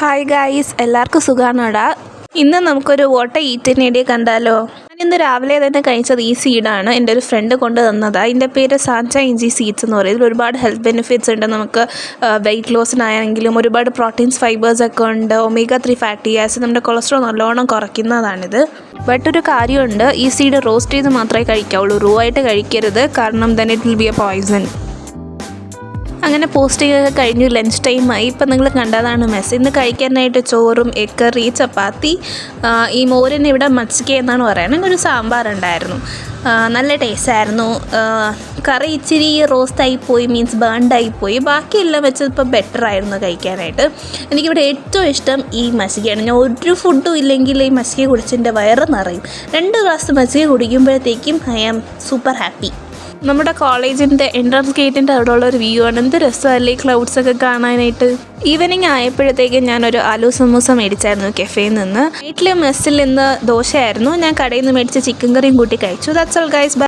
Hi guys, എല്ലാവർക്കും സുഖാണോടാ? ഇന്ന് നമുക്കൊരു വോട്ട ഈറ്റിനിടെ കണ്ടാലോ? ഞാനിന്ന് രാവിലെ തന്നെ കഴിച്ചത് ഈ സീഡാണ്. എൻ്റെ ഒരു ഫ്രണ്ട് കൊണ്ട് തന്നതാണ്. ഇതിൻ്റെ പേര് സാഞ്ച ഇഞ്ചി സീഡ്സ് എന്ന് പറയും. ഇതിൽ ഒരുപാട് ഹെൽത്ത് ബെനിഫിറ്റ്സ് ഉണ്ട്. നമുക്ക് വെയിറ്റ് ലോസിനായെങ്കിലും ഒരുപാട് പ്രോട്ടീൻസ്, ഫൈബേഴ്സ് ഒക്കെ ഉണ്ട്. ഒമേഗ 3 ഫാറ്റി ആസിഡ് നമ്മുടെ കൊളസ്ട്രോൾ നല്ലോണം കുറയ്ക്കുന്നതാണിത്. ബട്ട് ഒരു കാര്യമുണ്ട്, ഈ സീഡ് റോസ്റ്റ് ചെയ്ത് മാത്രമേ കഴിക്കാവുള്ളൂ. റൂ ആയിട്ട് കഴിക്കരുത്, കാരണം then it will be A poison. അങ്ങനെ പോസ്റ്റിംഗ് ഒക്കെ കഴിഞ്ഞു, ലഞ്ച് ടൈമായി. ഇപ്പം നിങ്ങൾ കണ്ടതാണ് മെസ്സ്. ഇന്ന് കഴിക്കാനായിട്ട് ചോറും എഗ് കറി, ചപ്പാത്തി, ഈ മോരിന് ഇവിടെ മച്ചിക്ക എന്നാണ് പറയുന്നത്. ഒരു സാമ്പാറുണ്ടായിരുന്നു. നല്ല ടേസ്റ്റായിരുന്നു. കറി ഇച്ചിരി റോസ്റ്റായിപ്പോയി, മീൻസ് ബേൺഡായിപ്പോയി. ബാക്കിയെല്ലാം വെച്ചത് ഇപ്പോൾ ബെറ്ററായിരുന്നു കഴിക്കാനായിട്ട്. എനിക്കിവിടെ ഏറ്റവും ഇഷ്ടം ഈ മച്ചിക്കയാണ്. ഞാൻ ഒരു ഫുഡും ഇല്ലെങ്കിൽ ഈ മച്ചിക്ക കുടിച്ചെൻ്റെ വയറ് നിറയും. 2 ഗ്ലാസ് മച്ചിക്ക കുടിക്കുമ്പോഴത്തേക്കും ഐ ആം സൂപ്പർ ഹാപ്പി. നമ്മുടെ കോളേജിൻ്റെ എൻട്രൻസ് ഗേറ്റിൻ്റെ അവിടെ ഉള്ളൊരു വ്യൂ ആണ്. എന്ത് രസമല്ലേ ക്ലൗഡ്സൊക്കെ കാണാനായിട്ട്. ഈവനിങ് ആയപ്പോഴത്തേക്കും ഞാനൊരു ആലു സമൂസ മേടിച്ചായിരുന്നു കെഫേയിൽ നിന്ന്. നൈറ്റിൽ മെസ്സിൽ നിന്ന് ദോശയായിരുന്നു. ഞാൻ കടയിൽ നിന്ന് മേടിച്ച ചിക്കൻ കറിയും കൂട്ടി കഴിച്ചു. That's all guys.